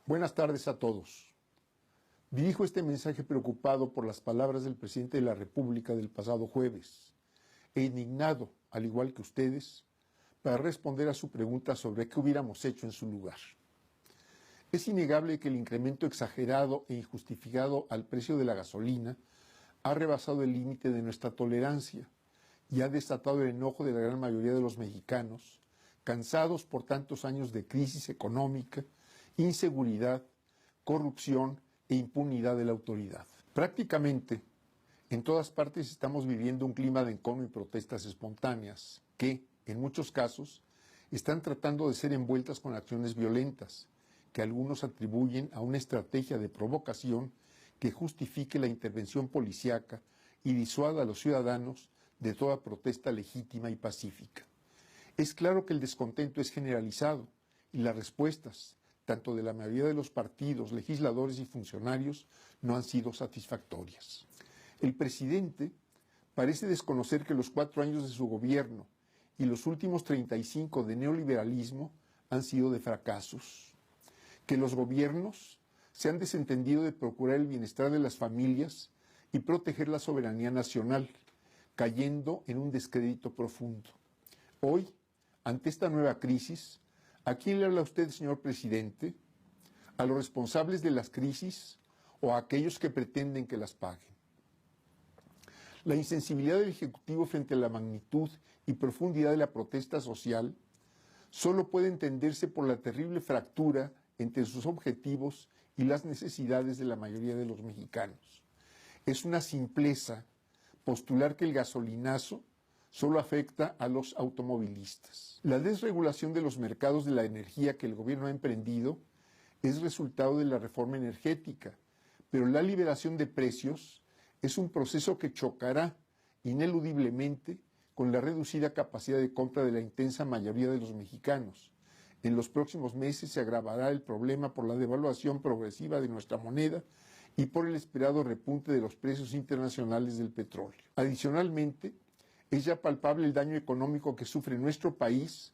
Buenas tardes a todos. Dirijo este mensaje preocupado por las palabras del presidente de la República del pasado jueves e indignado, al igual que ustedes, para responder a su pregunta sobre qué hubiéramos hecho en su lugar. Es innegable que el incremento exagerado e injustificado al precio de la gasolina ha rebasado el límite de nuestra tolerancia y ha desatado el enojo de la gran mayoría de los mexicanos, cansados por tantos años de crisis económica, inseguridad, corrupción e impunidad de la autoridad. Prácticamente, en todas partes estamos viviendo un clima de encono y protestas espontáneas que, en muchos casos, están tratando de ser envueltas con acciones violentas, que algunos atribuyen a una estrategia de provocación que justifique la intervención policíaca y disuada a los ciudadanos de toda protesta legítima y pacífica. Es claro que el descontento es generalizado y las respuestas, tanto de la mayoría de los partidos, legisladores y funcionarios, no han sido satisfactorias. El presidente parece desconocer que los 4 años de su gobierno y los últimos 35 de neoliberalismo han sido de fracasos, que los gobiernos se han desentendido de procurar el bienestar de las familias y proteger la soberanía nacional, cayendo en un descrédito profundo. Hoy, ante esta nueva crisis, ¿a quién le habla usted, señor presidente? ¿A los responsables de las crisis o a aquellos que pretenden que las paguen? La insensibilidad del Ejecutivo frente a la magnitud y profundidad de la protesta social solo puede entenderse por la terrible fractura entre sus objetivos y las necesidades de la mayoría de los mexicanos. Es una simpleza postular que el gasolinazo solo afecta a los automovilistas. La desregulación de los mercados de la energía que el gobierno ha emprendido es resultado de la reforma energética, pero la liberación de precios es un proceso que chocará ineludiblemente con la reducida capacidad de compra de la intensa mayoría de los mexicanos. En los próximos meses se agravará el problema por la devaluación progresiva de nuestra moneda y por el esperado repunte de los precios internacionales del petróleo. Adicionalmente, es ya palpable el daño económico que sufre nuestro país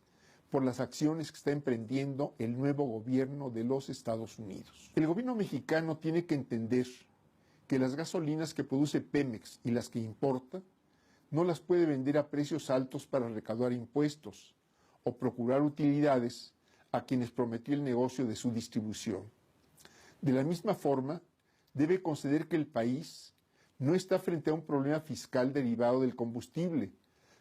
por las acciones que está emprendiendo el nuevo gobierno de los Estados Unidos. El gobierno mexicano tiene que entender que las gasolinas que produce Pemex y las que importa no las puede vender a precios altos para recaudar impuestos o procurar utilidades a quienes prometió el negocio de su distribución. De la misma forma, debe conceder que el país no está frente a un problema fiscal derivado del combustible,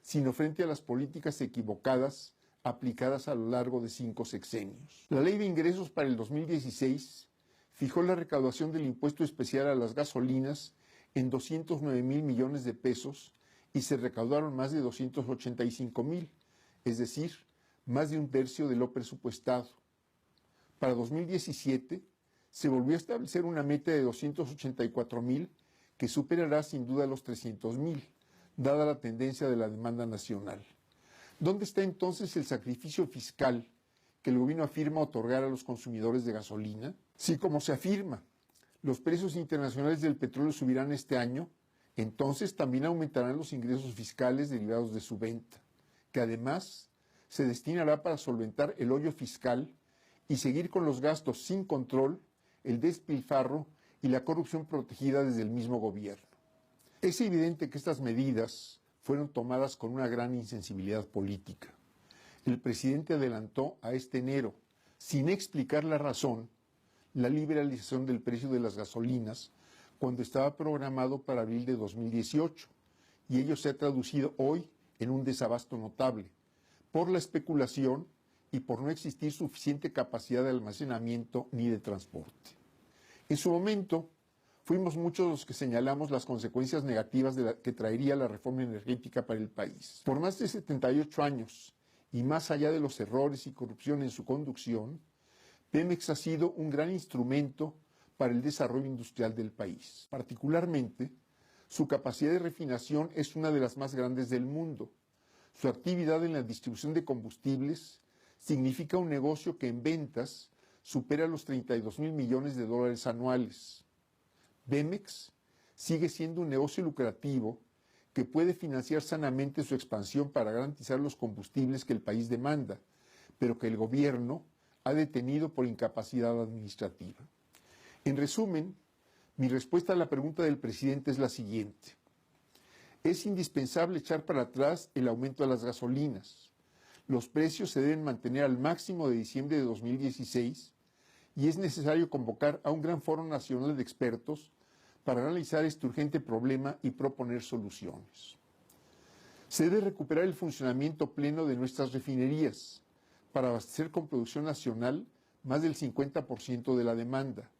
sino frente a las políticas equivocadas aplicadas a lo largo de 5 sexenios. La Ley de Ingresos para el 2016 fijó la recaudación del impuesto especial a las gasolinas en 209,000 millones de pesos y se recaudaron más de 285,000, es decir, más de un tercio de lo presupuestado. Para 2017 se volvió a establecer una meta de 284,000 que superará sin duda los 300,000, dada la tendencia de la demanda nacional. ¿Dónde está entonces el sacrificio fiscal que el gobierno afirma otorgar a los consumidores de gasolina? Si, como se afirma, los precios internacionales del petróleo subirán este año, entonces también aumentarán los ingresos fiscales derivados de su venta, que además se destinará para solventar el hoyo fiscal y seguir con los gastos sin control, el despilfarro y la corrupción protegida desde el mismo gobierno. Es evidente que estas medidas fueron tomadas con una gran insensibilidad política. El presidente adelantó a este enero, sin explicar la razón, la liberalización del precio de las gasolinas cuando estaba programado para abril de 2018, y ello se ha traducido hoy en un desabasto notable, por la especulación y por no existir suficiente capacidad de almacenamiento ni de transporte. En su momento, fuimos muchos los que señalamos las consecuencias negativas que traería la reforma energética para el país. Por más de 78 años, y más allá de los errores y corrupción en su conducción, Pemex ha sido un gran instrumento para el desarrollo industrial del país. Particularmente, su capacidad de refinación es una de las más grandes del mundo. Su actividad en la distribución de combustibles significa un negocio que en ventas supera los 32,000 millones de dólares anuales. Pemex sigue siendo un negocio lucrativo que puede financiar sanamente su expansión para garantizar los combustibles que el país demanda, pero que el gobierno ha detenido por incapacidad administrativa. En resumen, mi respuesta a la pregunta del presidente es la siguiente. Es indispensable echar para atrás el aumento de las gasolinas. Los precios se deben mantener al máximo de diciembre de 2016 y es necesario convocar a un gran foro nacional de expertos para analizar este urgente problema y proponer soluciones. Se debe recuperar el funcionamiento pleno de nuestras refinerías para abastecer con producción nacional más del 50% de la demanda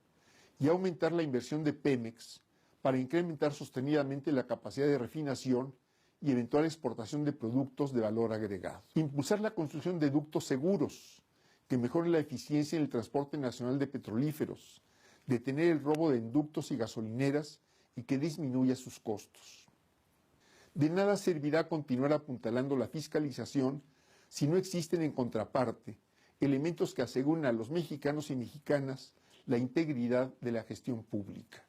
y aumentar la inversión de Pemex para incrementar sostenidamente la capacidad de refinación y eventual exportación de productos de valor agregado. Impulsar la construcción de ductos seguros que mejoren la eficiencia en el transporte nacional de petrolíferos, detener el robo de ductos y gasolineras y que disminuya sus costos. De nada servirá continuar apuntalando la fiscalización si no existen en contraparte elementos que aseguren a los mexicanos y mexicanas la integridad de la gestión pública.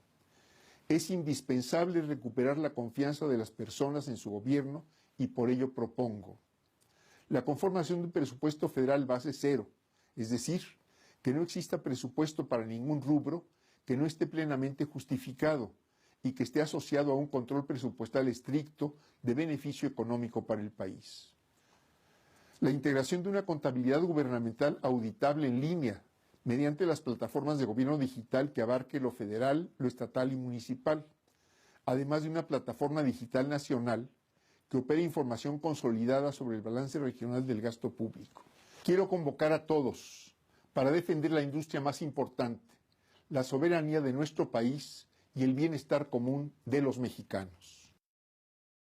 Es indispensable recuperar la confianza de las personas en su gobierno y por ello propongo la conformación de un presupuesto federal base cero, es decir, que no exista presupuesto para ningún rubro que no esté plenamente justificado y que esté asociado a un control presupuestal estricto de beneficio económico para el país. La integración de una contabilidad gubernamental auditable en línea mediante las plataformas de gobierno digital que abarque lo federal, lo estatal y municipal, además de una plataforma digital nacional que opere información consolidada sobre el balance regional del gasto público. Quiero convocar a todos para defender la industria más importante, la soberanía de nuestro país y el bienestar común de los mexicanos.